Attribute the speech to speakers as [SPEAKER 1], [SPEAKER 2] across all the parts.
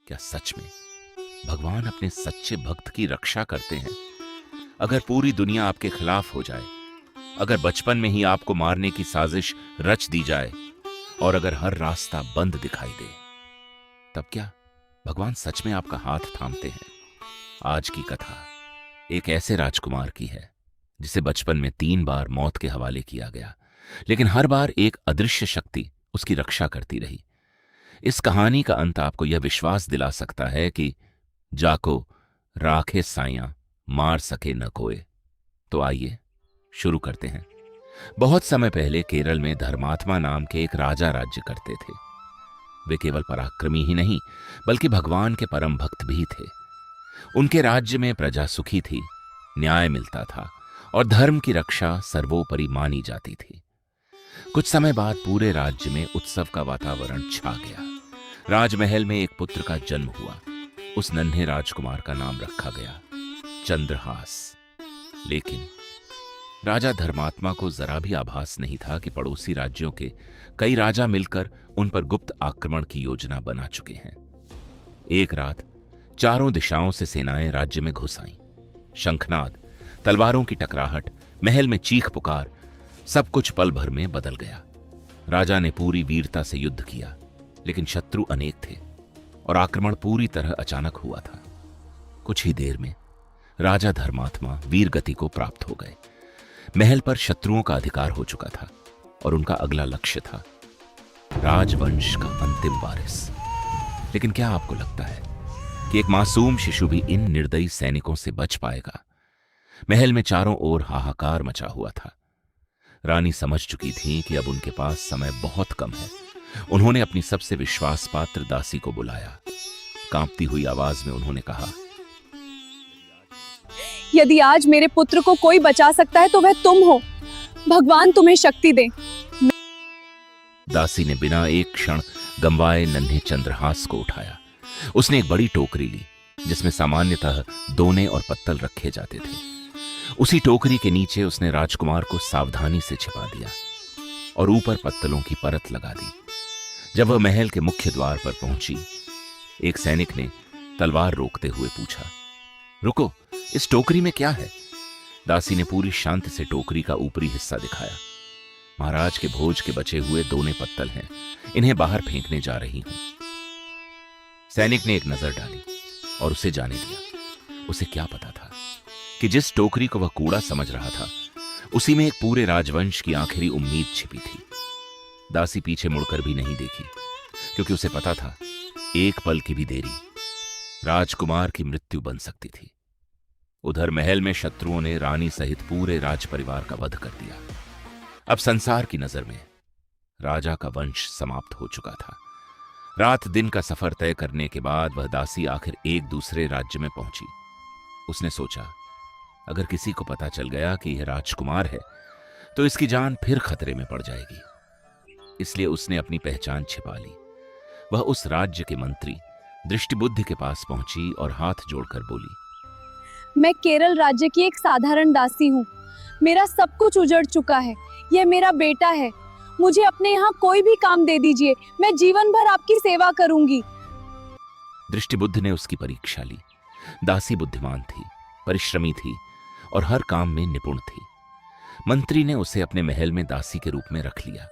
[SPEAKER 1] क्या सच में भगवान अपने सच्चे भक्त की रक्षा करते हैं? अगर पूरी दुनिया आपके खिलाफ हो जाए, अगर बचपन में ही आपको मारने की साजिश रच दी जाए और अगर हर रास्ता बंद दिखाई दे, तब क्या भगवान सच में आपका हाथ थामते हैं? आज की कथा एक ऐसे राजकुमार की है जिसे बचपन में 3 बार मौत के हवाले किया गया, लेकिन हर बार एक अदृश्य शक्ति उसकी रक्षा करती रही। इस कहानी का अंत आपको यह विश्वास दिला सकता है कि जाको राखे साइयां मार सके न कोय। तो आइए शुरू करते हैं। बहुत समय पहले केरल में धर्मात्मा नाम के एक राजा राज्य करते थे। वे केवल पराक्रमी ही नहीं बल्कि भगवान के परम भक्त भी थे। उनके राज्य में प्रजा सुखी थी, न्याय मिलता था और धर्म की रक्षा सर्वोपरि मानी जाती थी। कुछ समय बाद पूरे राज्य में उत्सव का वातावरण छा गया। राजमहल में एक पुत्र का जन्म हुआ। उस नन्हे राजकुमार का नाम रखा गया चंद्रहास। लेकिन राजा धर्मात्मा को जरा भी आभास नहीं था कि पड़ोसी राज्यों के कई राजा मिलकर उन पर गुप्त आक्रमण की योजना बना चुके हैं। एक रात चारों दिशाओं से सेनाएं राज्य में घुस आईं। शंखनाद, तलवारों की टकराहट, महल में चीख पुकार, सब कुछ पल भर में बदल गया। राजा ने पूरी वीरता से युद्ध किया, लेकिन शत्रु अनेक थे और आक्रमण पूरी तरह अचानक हुआ था। कुछ ही देर में राजा धर्मात्मा वीर गति को प्राप्त हो गए। महल पर शत्रुओं का अधिकार हो चुका था और उनका अगला लक्ष्य था राजवंश का अंतिम वारिस। लेकिन क्या आपको लगता है कि एक मासूम शिशु भी इन निर्दयी सैनिकों से बच पाएगा? महल में चारों ओर हाहाकार मचा हुआ था। रानी समझ चुकी थी कि अब उनके पास समय बहुत कम है। उन्होंने अपनी सबसे विश्वास पात्र दासी को बुलाया। कांपती हुई आवाज में उन्होंने कहा,
[SPEAKER 2] यदि आज मेरे पुत्र को कोई बचा सकता है तो वह तुम हो। भगवान तुम्हें शक्ति दे।
[SPEAKER 1] दासी ने बिना एक क्षण गंवाए नन्हे चंद्रहास को उठाया। उसने एक बड़ी टोकरी ली जिसमें सामान्यतः दोने और पत्तल रखे जाते थे। उसी टोकरी के नीचे उसने राजकुमार को सावधानी से छिपा दिया और ऊपर पत्तलों की परत लगा दी। जब वह महल के मुख्य द्वार पर पहुंची, एक सैनिक ने तलवार रोकते हुए पूछा, रुको, इस टोकरी में क्या है? दासी ने पूरी शांति से टोकरी का ऊपरी हिस्सा दिखाया। महाराज के भोज के बचे हुए दोने पत्तल हैं, इन्हें बाहर फेंकने जा रही हूं। सैनिक ने एक नजर डाली और उसे जाने दिया। उसे क्या पता था कि जिस टोकरी को वह कूड़ा समझ रहा था, उसी में एक पूरे राजवंश की आखिरी उम्मीद छिपी थी। दासी पीछे मुड़कर भी नहीं देखी, क्योंकि उसे पता था एक पल की भी देरी राजकुमार की मृत्यु बन सकती थी। उधर महल में शत्रुओं ने रानी सहित पूरे राज परिवार का वध कर दिया। अब संसार की नजर में राजा का वंश समाप्त हो चुका था। रात दिन का सफर तय करने के बाद वह दासी आखिर एक दूसरे राज्य में पहुंची। उसने सोचा, अगर किसी को पता चल गया कि यह राजकुमार है तो इसकी जान फिर खतरे में पड़ जाएगी। इसलिए उसने अपनी पहचान छिपा ली। वह उस राज्य के मंत्री दृष्टिबुद्धि के पास पहुंची और हाथ जोड़कर बोली,
[SPEAKER 2] मैं केरल राज्य की एक साधारण दासी हूँ। मेरा सब कुछ उजड़ चुका है। यह मेरा बेटा है। मुझे अपने यहाँ कोई भी काम दे दीजिए, मैं जीवन भर आपकी सेवा करूंगी।
[SPEAKER 1] दृष्टिबुद्धि ने उसकी परीक्षा ली। दासी बुद्धिमान थी, परिश्रमी थी और हर काम में निपुण थी। मंत्री ने उसे अपने महल में दासी के रूप में रख लिया।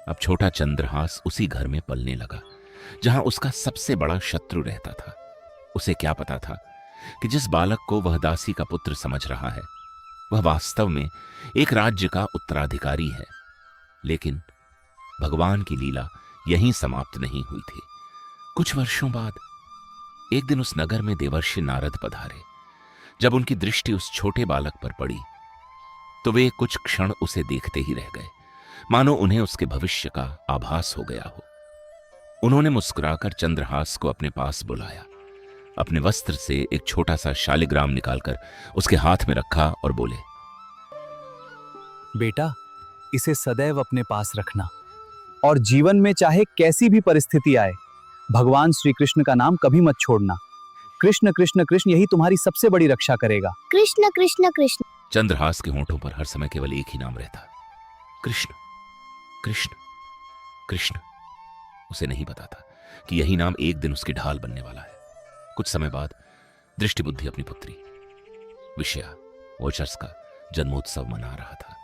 [SPEAKER 1] अब छोटा चंद्रहास उसी घर में पलने लगा जहां उसका सबसे बड़ा शत्रु रहता था। उसे क्या पता था कि जिस बालक को वह दासी का पुत्र समझ रहा है, वह वास्तव में एक राज्य का उत्तराधिकारी है। लेकिन भगवान की लीला यहीं समाप्त नहीं हुई थी। कुछ वर्षों बाद एक दिन उस नगर में देवर्षि नारद पधारे। जब उनकी दृष्टि उस छोटे बालक पर पड़ी तो वे कुछ क्षण उसे देखते ही रह गए, मानो उन्हें उसके भविष्य का आभास हो गया हो। उन्होंने मुस्कुराकर चंद्रहास को अपने पास बुलाया, अपने वस्त्र से एक छोटा सा शालिग्राम निकालकर उसके हाथ में रखा और बोले,
[SPEAKER 3] बेटा, इसे सदैव अपने पास रखना और जीवन में चाहे कैसी भी परिस्थिति आए, भगवान श्री कृष्ण का नाम कभी मत छोड़ना। कृष्ण कृष्ण कृष्ण यही तुम्हारी सबसे बड़ी रक्षा करेगा।
[SPEAKER 4] कृष्ण कृष्ण कृष्ण।
[SPEAKER 1] चंद्रहास के होंठों पर हर समय केवल एक ही नाम रहता, कृष्ण कृष्ण कृष्ण। उसे नहीं पता था कि यही नाम एक दिन उसकी ढाल बनने वाला है। कुछ समय बाद दृष्टिबुद्धि अपनी पुत्री विषया ओजस का जन्मोत्सव मना रहा था।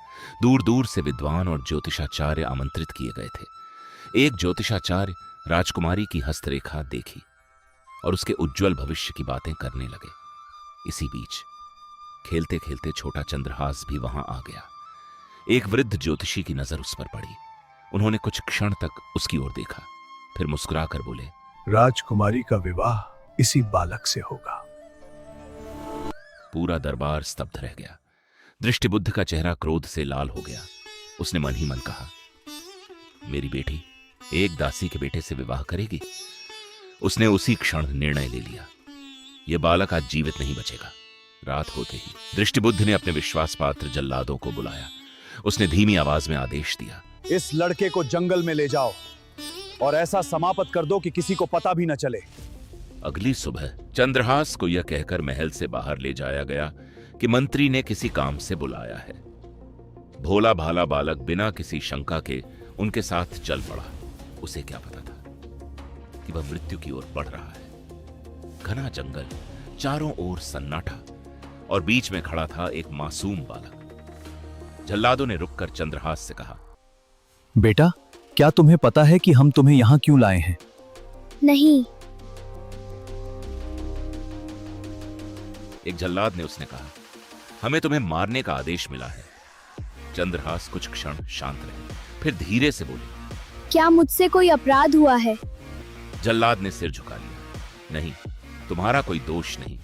[SPEAKER 1] दूर दूर से विद्वान और ज्योतिषाचार्य आमंत्रित किए गए थे। एक ज्योतिषाचार्य राजकुमारी की हस्तरेखा देखी और उसके उज्जवल भविष्य की बातें करने लगे। इसी बीच खेलते खेलते छोटा चंद्रहास भी वहां आ गया। एक वृद्ध ज्योतिषी की नजर उस पर पड़ी। उन्होंने कुछ क्षण तक उसकी ओर देखा, फिर मुस्कुराकर बोले,
[SPEAKER 4] राजकुमारी का विवाह इसी बालक से होगा।
[SPEAKER 1] पूरा दरबार स्तब्ध रह गया। दृष्टिबुद्ध का चेहरा क्रोध से लाल हो गया। उसने मन ही मन कहा, मेरी बेटी एक दासी के बेटे से विवाह करेगी? उसने उसी क्षण निर्णय ले लिया, यह बालक आज जीवित नहीं बचेगा। रात होते ही दृष्टिबुद्ध ने अपने विश्वास पात्र जल्लादों को बुलाया। उसने धीमी आवाज में आदेश दिया,
[SPEAKER 3] इस लड़के को जंगल में ले जाओ और ऐसा समाप्त कर दो कि किसी को पता भी न चले।
[SPEAKER 1] अगली सुबह चंद्रहास को यह कहकर महल से बाहर ले जाया गया कि मंत्री ने किसी काम से बुलाया है। भोला भाला बालक बिना किसी शंका के उनके साथ चल पड़ा। उसे क्या पता था कि वह मृत्यु की ओर बढ़ रहा है। घना जंगल, चारों ओर सन्नाटा और बीच में खड़ा था एक मासूम बालक। जल्लादों ने रुककर चंद्रहास से कहा,
[SPEAKER 3] बेटा, क्या तुम्हें पता है कि हम तुम्हें यहां क्यों लाए हैं?
[SPEAKER 2] नहीं।
[SPEAKER 1] एक जल्लाद ने उसने कहा, हमें तुम्हें मारने का आदेश मिला है। चंद्रहास कुछ क्षण शांत रहे, फिर धीरे से बोले,
[SPEAKER 2] क्या मुझसे कोई अपराध हुआ है?
[SPEAKER 1] जल्लाद ने सिर झुका लिया, नहीं, तुम्हारा कोई दोष नहीं,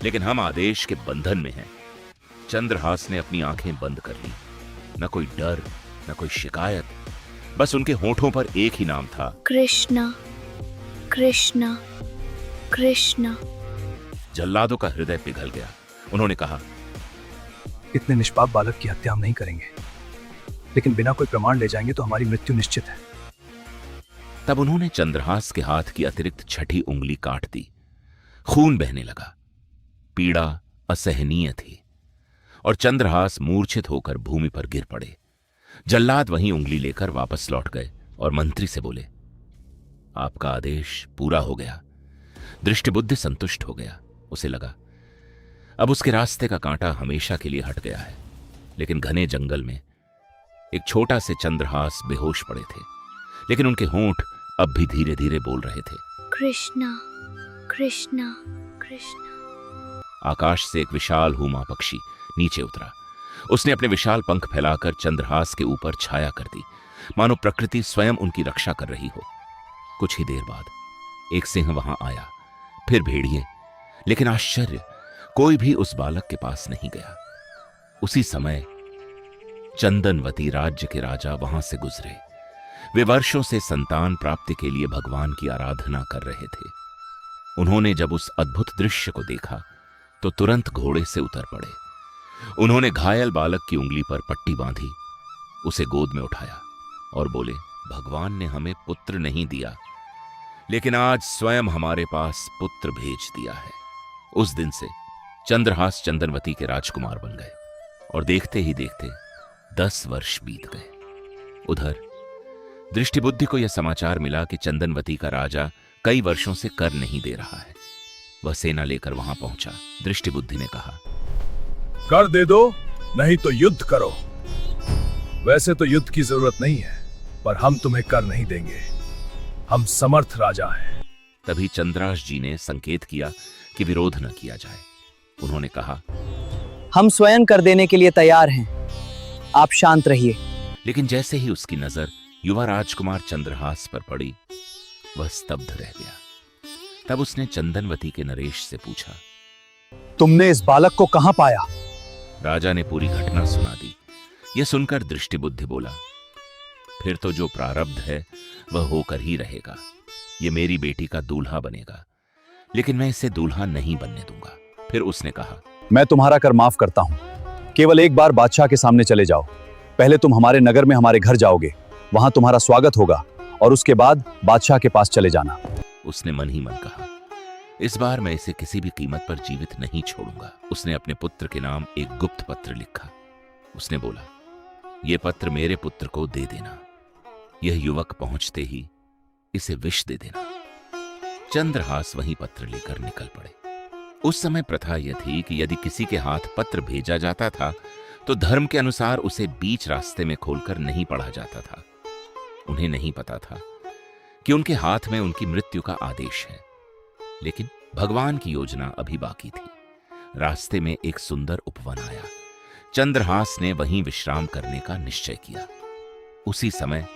[SPEAKER 1] लेकिन हम आदेश के बंधन में हैं। चंद्रहास ने अपनी आंखें बंद कर ली। न कोई डर, न कोई शिकायत, बस उनके होठों पर एक ही नाम था,
[SPEAKER 2] कृष्णा, कृष्णा, कृष्णा।
[SPEAKER 1] जल्लादों का हृदय पिघल गया। उन्होंने कहा,
[SPEAKER 4] इतने निष्पाप बालक की हत्या हम नहीं करेंगे, लेकिन बिना कोई प्रमाण ले जाएंगे तो हमारी मृत्यु निश्चित है।
[SPEAKER 1] तब उन्होंने चंद्रहास के हाथ की अतिरिक्त छठी उंगली काट दी। खून बहने लगा। पीड़ा असहनीय थी और चंद्रहास मूर्छित होकर भूमि पर गिर पड़े। जल्लाद वहीं उंगली लेकर वापस लौट गए और मंत्री से बोले, आपका आदेश पूरा हो गया। दृष्टिबुद्धि संतुष्ट हो गया। उसे लगा अब उसके रास्ते का कांटा हमेशा के लिए हट गया है। लेकिन घने जंगल में एक छोटा से चंद्रहास बेहोश पड़े थे, लेकिन उनके होंठ अब भी धीरे धीरे बोल रहे थे,
[SPEAKER 2] कृष्णा, कृष्णा, कृष्णा।
[SPEAKER 1] आकाश से एक विशाल हुमा पक्षी नीचे उतरा। उसने अपने विशाल पंख फैलाकर चंद्रहास के ऊपर छाया कर दी, मानो प्रकृति स्वयं उनकी रक्षा कर रही हो। कुछ ही देर बाद एक सिंह वहां आया, फिर भेड़िए, लेकिन आश्चर्य, कोई भी उस बालक के पास नहीं गया। उसी समय चंदनवती राज्य के राजा वहां से गुजरे। वे वर्षों से संतान प्राप्ति के लिए भगवान की आराधना कर रहे थे। उन्होंने जब उस अद्भुत दृश्य को देखा तो तुरंत घोड़े से उतर पड़े। उन्होंने घायल बालक की उंगली पर पट्टी बांधी, उसे गोद में उठाया और बोले, भगवान ने हमें पुत्र नहीं दिया, लेकिन आज स्वयं हमारे पास पुत्र भेज दिया है। उस दिन से चंद्रहास चंदनवती के राजकुमार बन गए और देखते ही देखते 10 वर्ष बीत गए। उधर दृष्टिबुद्धि को यह समाचार मिला कि चंदनवती का राजा कई वर्षों से कर नहीं दे रहा है। वह सेना लेकर वहां पहुंचा। दृष्टिबुद्धि ने कहा,
[SPEAKER 4] कर दे दो, नहीं तो युद्ध करो। वैसे तो युद्ध की जरूरत नहीं है, पर हम तुम्हें कर नहीं देंगे। हम समर्थ राजा हैं।
[SPEAKER 1] तभी चंद्राश जी ने संकेत किया कि विरोध न किया जाए। उन्होंने कहा,
[SPEAKER 3] हम स्वयं कर देने के लिए तैयार हैं, आप शांत रहिए।
[SPEAKER 1] लेकिन जैसे ही उसकी नजर युवा राजकुमार चंद्रहास पर पड़ी, वह स्तब्ध रह गया। तब उसने चंदनवती के नरेश से पूछा,
[SPEAKER 3] तुमने इस बालक को कहां पाया?
[SPEAKER 1] राजा ने पूरी घटना सुना दी। यह सुनकर दृष्टिबुद्धि बोला, फिर तो जो प्रारब्ध है वह होकर ही रहेगा। यह मेरी बेटी का दूल्हा बनेगा, लेकिन मैं इसे दूल्हा नहीं बनने दूंगा। फिर उसने कहा,
[SPEAKER 3] मैं तुम्हारा कर माफ करता हूं, केवल एक बार बादशाह के सामने चले जाओ। पहले तुम हमारे नगर में हमारे घर जाओगे, वहां तुम्हारा स्वागत होगा, और उसके बाद बादशाह के पास चले जाना।
[SPEAKER 1] उसने मन ही मन कहा, इस बार मैं इसे किसी भी कीमत पर जीवित नहीं छोड़ूंगा। उसने अपने पुत्र के नाम एक गुप्त पत्र लिखा। उसने बोला, यह पत्र मेरे पुत्र को दे देना। यह युवक पहुंचते ही इसे विष दे देना। चंद्रहास वही पत्र लेकर निकल पड़े। उस समय प्रथा यह थी कि यदि किसी के हाथ पत्र भेजा जाता था तो धर्म के अनुसार उसे बीच रास्ते में खोलकर नहीं पढ़ा जाता था। उन्हें नहीं पता था कि उनके हाथ में उनकी मृत्यु का आदेश है। लेकिन भगवान की योजना अभी बाकी थी। रास्ते में एक सुंदर उपवन आया। चंद्रहास ने वहीं विश्राम करने का निश्चय किया। उसी समय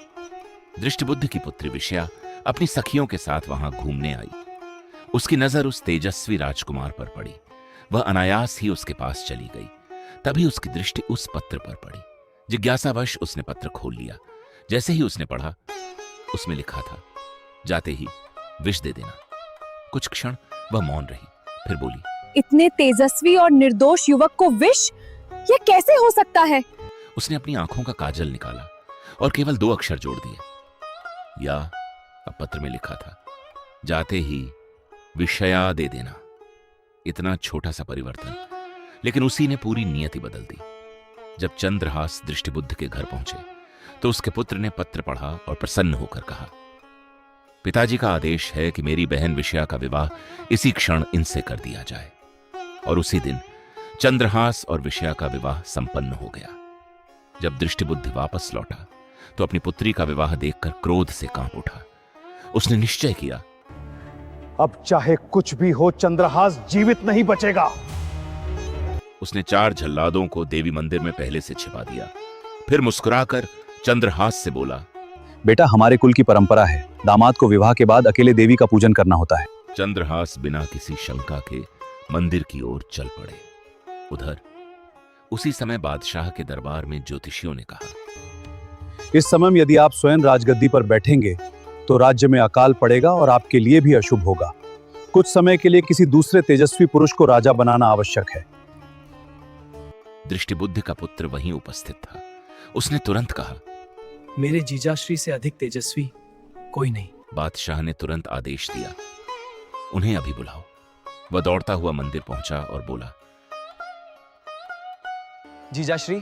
[SPEAKER 1] दृष्टिबुद्धि की पुत्री विषया अपनी सखियों के साथ वहां घूमने आई। उसकी नजर उस तेजस्वी राजकुमार पर पड़ी। वह अनायास ही उसके पास चली गई। तभी उसकी दृष्टि उस पत्र पर पड़ी। जिज्ञासावश उसने पत्र खोल लिया। जैसे ही उसने पढ़ा, उसमें लिखा था, जाते ही विष दे देना। कुछ क्षण वह मौन रही, फिर बोली,
[SPEAKER 2] इतने तेजस्वी और निर्दोष युवक को विष? यह कैसे हो सकता है?
[SPEAKER 1] उसने अपनी आंखों का काजल निकाला और केवल 2 अक्षर जोड़ दिए। या अब पत्र में लिखा था, जाते ही विषया दे देना। इतना छोटा सा परिवर्तन, लेकिन उसी ने पूरी नियति बदल दी। जब चंद्रहास दृष्टिबुद्ध के घर पहुंचे तो उसके पुत्र ने पत्र पढ़ा और प्रसन्न होकर कहा, पिताजी का आदेश है कि मेरी बहन विषया का विवाह इसी क्षण इनसे कर दिया जाए। और उसी दिन चंद्रहास और विषया का विवाह संपन्न हो गया। जब दृष्टिबुद्धि वापस लौटा तो अपनी पुत्री का विवाह देखकर क्रोध से कांप उठा। उसने निश्चय किया,
[SPEAKER 3] अब चाहे कुछ भी हो, चंद्रहास जीवित नहीं बचेगा।
[SPEAKER 1] उसने 4 जल्लादों को देवी मंदिर में पहले से छिपा दिया। फिर मुस्कुराकर चंद्रहास से बोला,
[SPEAKER 3] बेटा, हमारे कुल की परंपरा है, दामाद को विवाह के बाद अकेले देवी का पूजन करना होता है।
[SPEAKER 1] चंद्रहास बिना किसी शंका के मंदिर की ओर चल पड़े। उधर उसी समय बादशाह के दरबार में ज्योतिषियों ने कहा,
[SPEAKER 3] इस समय यदि आप स्वयं राजगद्दी पर बैठेंगे तो राज्य में अकाल पड़ेगा और आपके लिए भी अशुभ होगा। कुछ समय के लिए किसी दूसरे तेजस्वी पुरुष को राजा बनाना आवश्यक है।
[SPEAKER 1] दृष्टिबुद्धि का पुत्र वहीं उपस्थित था। उसने तुरंत कहा,
[SPEAKER 5] मेरे जीजाश्री से अधिक तेजस्वी कोई नहीं।
[SPEAKER 1] बादशाह ने तुरंत आदेश दिया, उन्हें अभी बुलाओ। वह दौड़ता हुआ मंदिर पहुंचा और बोला,
[SPEAKER 6] जीजाश्री,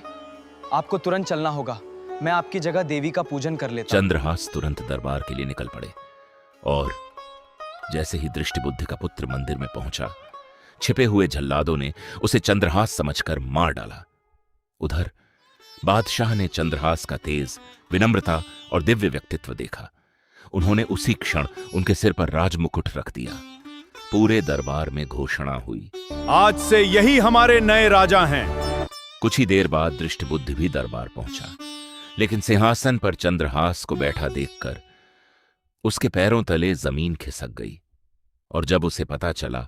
[SPEAKER 6] आपको तुरंत चलना होगा। मैं आपकी जगह देवी का पूजन कर लेता हूं।
[SPEAKER 1] चंद्रहास तुरंत दरबार के लिए निकल पड़े और जैसे ही दृष्टिबुद्धि का पुत्र मंदिर में पहुंचा, छिपे हुए जल्लादों ने उसे चंद्रहास समझकर मार डाला। उधर बादशाह ने चंद्रहास का तेज, विनम्रता और दिव्य व्यक्तित्व देखा। उन्होंने उसी क्षण उनके सिर पर राजमुकुट रख दिया। पूरे दरबार में घोषणा हुई,
[SPEAKER 7] आज से यही हमारे नए राजा हैं।
[SPEAKER 1] कुछ ही देर बाद दृष्टिबुद्धि भी दरबार पहुंचा, लेकिन सिंहासन पर चंद्रहास को बैठा देखकर उसके पैरों तले जमीन खिसक गई। और जब उसे पता चला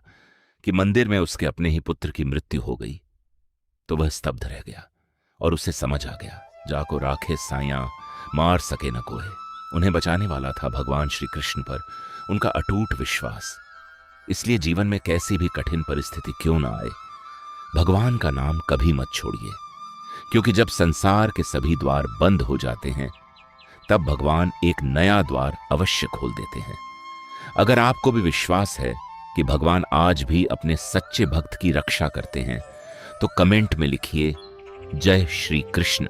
[SPEAKER 1] कि मंदिर में उसके अपने ही पुत्र की मृत्यु हो गई तो वह स्तब्ध रह गया और उसे समझ आ गया, जाको राखे साया मार सके न कोई। उन्हें बचाने वाला था भगवान श्री कृष्ण पर उनका अटूट विश्वास। इसलिए जीवन में कैसी भी कठिन परिस्थिति क्यों ना आए, भगवान का नाम कभी मत छोड़िए, क्योंकि जब संसार के सभी द्वार बंद हो जाते हैं तब भगवान एक नया द्वार अवश्य खोल देते हैं। अगर आपको भी विश्वास है कि भगवान आज भी अपने सच्चे भक्त की रक्षा करते हैं तो कमेंट में लिखिए जय श्री कृष्ण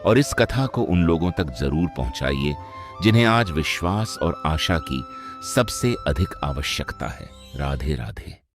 [SPEAKER 1] और इस कथा को उन लोगों तक जरूर पहुंचाइए जिन्हें आज विश्वास और आशा की सबसे अधिक आवश्यकता है। राधे राधे।